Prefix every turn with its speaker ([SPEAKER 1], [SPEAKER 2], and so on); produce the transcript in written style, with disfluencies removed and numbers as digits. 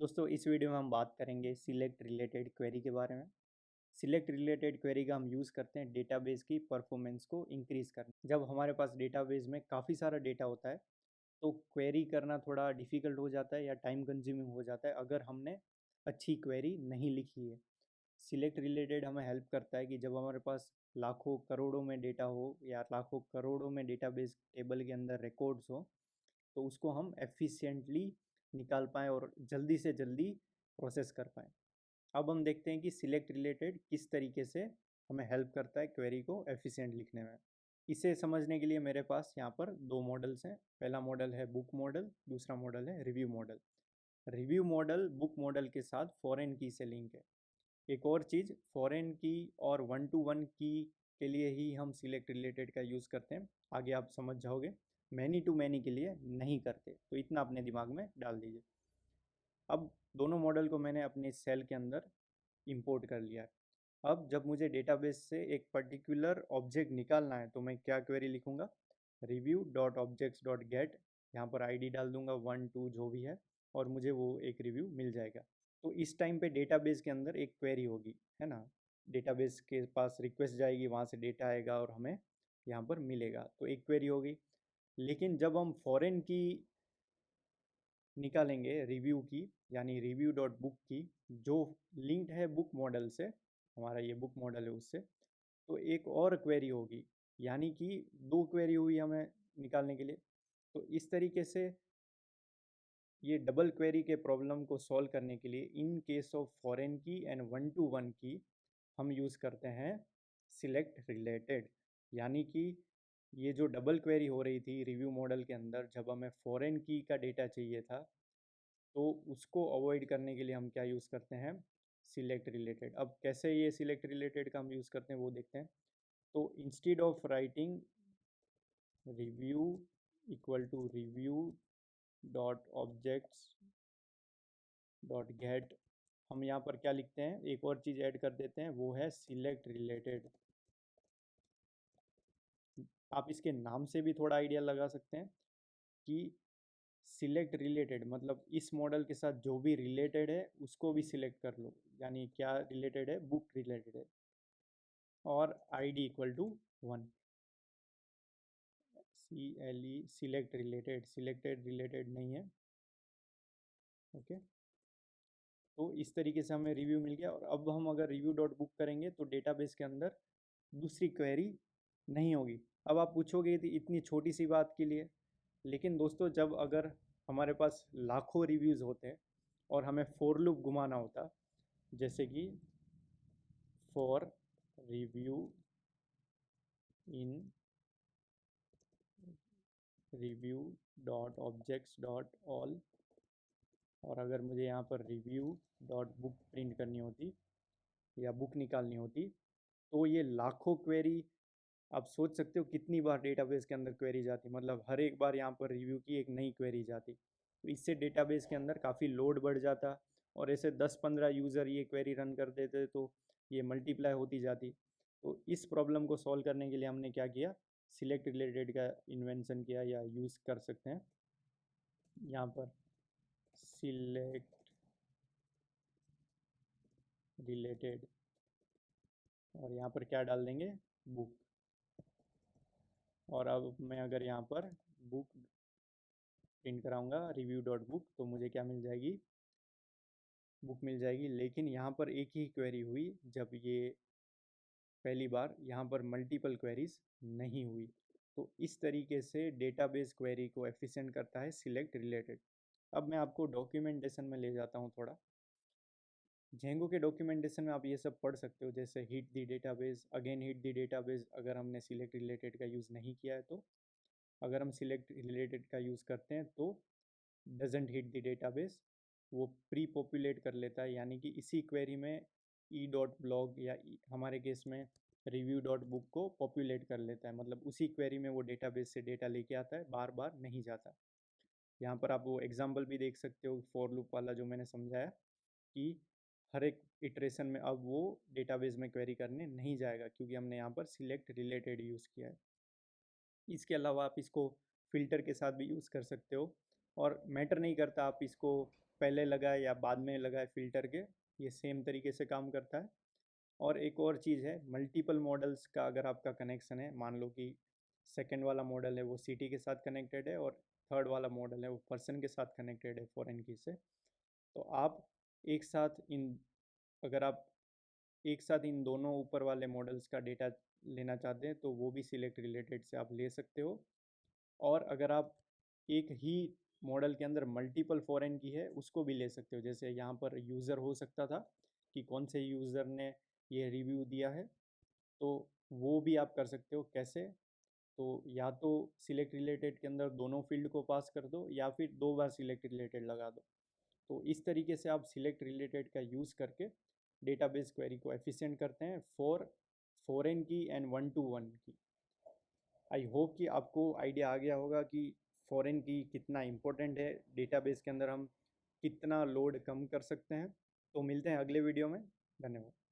[SPEAKER 1] दोस्तों इस वीडियो में हम बात करेंगे सिलेक्ट रिलेटेड क्वेरी के बारे में। सिलेक्ट रिलेटेड क्वेरी का हम यूज़ करते हैं डेटाबेस की परफॉर्मेंस को इंक्रीज़ करने। जब हमारे पास डेटाबेस में काफ़ी सारा डेटा होता है तो क्वेरी करना थोड़ा डिफ़िकल्ट हो जाता है या टाइम कंज्यूमिंग हो जाता है अगर हमने अच्छी क्वेरी नहीं लिखी है। सिलेक्ट रिलेटेड हमें हेल्प करता है कि जब हमारे पास लाखों करोड़ों में डेटा हो या लाखों करोड़ों में डेटाबेस टेबल के अंदर रिकॉर्ड्स हो तो उसको हम एफिशिएंटली निकाल पाएँ और जल्दी से जल्दी प्रोसेस कर पाएँ। अब हम देखते हैं कि सिलेक्ट रिलेटेड किस तरीके से हमें हेल्प करता है क्वेरी को एफिशिएंट लिखने में। इसे समझने के लिए मेरे पास यहाँ पर दो मॉडल्स हैं। पहला मॉडल है बुक मॉडल, दूसरा मॉडल है review model. Review model book model के साथ फॉरेन की से लिंक है। एक और चीज़, फॉरेन की और वन टू वन की के लिए ही हम सिलेक्ट रिलेटेड का यूज़ करते हैं, आगे आप समझ जाओगे। मैनी टू मैनी के लिए नहीं करते, तो इतना अपने दिमाग में डाल दीजिए। अब दोनों मॉडल को मैंने अपने सेल के अंदर इंपोर्ट कर लिया है। अब जब मुझे डेटाबेस से एक पर्टिकुलर ऑब्जेक्ट निकालना है तो मैं क्या क्वेरी लिखूंगा, review dot objects dot gate, यहाँ पर आईडी डाल दूंगा 1 2 जो भी है और मुझे वो एक रिव्यू मिल जाएगा। तो इस टाइम पे डेटाबेस के अंदर एक क्वेरी होगी, है ना। डेटाबेस के पास रिक्वेस्ट जाएगी, वहाँ से डेटा आएगा और हमें यहाँ पर मिलेगा, तो एक क्वेरी होगी। लेकिन जब हम फॉरेन की निकालेंगे रिव्यू की, यानी रिव्यू डॉट बुक की, जो लिंक्ड है बुक मॉडल से, हमारा ये बुक मॉडल है उससे, तो एक और क्वेरी होगी, यानी कि दो क्वेरी हुई हमें निकालने के लिए। तो इस तरीके से ये डबल क्वेरी के प्रॉब्लम को सॉल्व करने के लिए इन केस ऑफ फॉरेन की एंड वन टू वन की हम यूज़ करते हैं सिलेक्ट रिलेटेड। यानी कि ये जो डबल क्वेरी हो रही थी रिव्यू मॉडल के अंदर, जब हमें फॉरेन की का डेटा चाहिए था, तो उसको अवॉइड करने के लिए हम क्या यूज़ करते हैं, सिलेक्ट रिलेटेड। अब कैसे ये सिलेक्ट रिलेटेड का हम यूज़ करते हैं वो देखते हैं। तो instead of writing review equal to review dot objects dot get, हम यहाँ पर क्या लिखते हैं, एक और चीज़ ऐड कर देते हैं, वो है सिलेक्ट रिलेटेड। आप इसके नाम से भी थोड़ा आइडिया लगा सकते हैं कि सिलेक्ट रिलेटेड मतलब इस मॉडल के साथ जो भी रिलेटेड है उसको भी सिलेक्ट कर लो। यानी क्या रिलेटेड है, बुक रिलेटेड है, और ID equal to 1। CLE select related, selected related नहीं है। ओके, तो इस तरीके से हमें रिव्यू मिल गया। और अब हम अगर रिव्यू डॉट बुक करेंगे तो डेटाबेस के अंदर दूसरी क्वेरी नहीं होगी। अब आप पूछोगे कि इतनी छोटी सी बात के लिए, लेकिन दोस्तों जब अगर हमारे पास लाखों रिव्यूज़ होते हैं और हमें फॉर लूप घुमाना होता, जैसे कि for review in review dot objects dot all, और अगर मुझे यहाँ पर रिव्यू डॉट बुक प्रिंट करनी होती या बुक निकालनी होती, तो ये लाखों क्वेरी, आप सोच सकते हो कितनी बार डेटाबेस के अंदर क्वेरी जाती, मतलब हर एक बार यहाँ पर रिव्यू की एक नई क्वेरी जाती। तो इससे डेटाबेस के अंदर काफ़ी लोड बढ़ जाता, और ऐसे 10-15 यूज़र ये क्वेरी रन कर देते तो ये मल्टीप्लाई होती जाती। तो इस प्रॉब्लम को सॉल्व करने के लिए हमने क्या किया, सिलेक्ट रिलेटेड का इन्वेंशन किया या यूज़ कर सकते हैं। यहाँ पर सिलेक्ट रिलेटेड, और यहाँ पर क्या डाल देंगे, बुक। और अब मैं अगर यहाँ पर बुक प्रिंट कराऊंगा रिव्यू डॉट बुक, तो मुझे क्या मिल जाएगी, बुक मिल जाएगी। लेकिन यहाँ पर एक ही क्वेरी हुई, जब ये पहली बार, यहाँ पर मल्टीपल क्वेरीज नहीं हुई। तो इस तरीके से डेटाबेस क्वेरी को एफिशिएंट करता है सिलेक्ट रिलेटेड। अब मैं आपको डॉक्यूमेंटेशन में ले जाता हूँ थोड़ा। जेंगो के डॉक्यूमेंटेशन में आप ये सब पढ़ सकते हो, जैसे हिट दी डेटाबेस, अगेन हिट दी डेटाबेस, अगर हमने सिलेक्ट रिलेटेड का यूज़ नहीं किया है तो। अगर हम सिलेक्ट रिलेटेड का यूज़ करते हैं तो डजेंट हिट द डेटाबेस, वो प्री पॉपुलेट कर लेता है, यानी कि इसी क्वेरी में ई डॉट ब्लॉग या हमारे केस में रिव्यू डॉट बुक को पॉपुलेट कर लेता है, मतलब उसी क्वेरी में वो डेटाबेस से डेटा लेके आता है, बार बार नहीं जाता। यहाँ पर आप वो एग्जांपल भी देख सकते हो फॉर लूप वाला जो मैंने समझाया, कि हर एक इटरेशन में अब वो डेटाबेस में क्वेरी करने नहीं जाएगा, क्योंकि हमने यहाँ पर सिलेक्ट रिलेटेड यूज़ किया है। इसके अलावा आप इसको फ़िल्टर के साथ भी यूज़ कर सकते हो, और मैटर नहीं करता आप इसको पहले लगाए या बाद में लगाए फ़िल्टर के, ये सेम तरीके से काम करता है। और एक और चीज़ है, मल्टीपल मॉडल्स का अगर आपका कनेक्शन है, मान लो कि सेकंड वाला मॉडल है वो सिटी के साथ कनेक्टेड है और थर्ड वाला मॉडल है वो पर्सन के साथ कनेक्टेड है फॉरेन की से, तो आप एक साथ इन अगर आप एक साथ इन दोनों ऊपर वाले मॉडल्स का डेटा लेना चाहते हैं तो वो भी सिलेक्ट रिलेटेड से आप ले सकते हो। और अगर आप एक ही मॉडल के अंदर मल्टीपल फॉरेन की है उसको भी ले सकते हो, जैसे यहाँ पर यूज़र हो सकता था कि कौन से यूज़र ने ये रिव्यू दिया है, तो वो भी आप कर सकते हो। कैसे? तो या तो सिलेक्ट रिलेटेड के अंदर दोनों फील्ड को पास कर दो या फिर 2 बार सिलेक्ट रिलेटेड लगा दो। तो इस तरीके से आप सिलेक्ट रिलेटेड का यूज़ करके डेटाबेस क्वेरी को एफिशिएंट करते हैं फॉर फॉरेन की एंड वन टू वन की। आई होप कि आपको आइडिया आ गया होगा कि फॉरेन की कितना इम्पोर्टेंट है, डेटाबेस के अंदर हम कितना लोड कम कर सकते हैं। तो मिलते हैं अगले वीडियो में। धन्यवाद।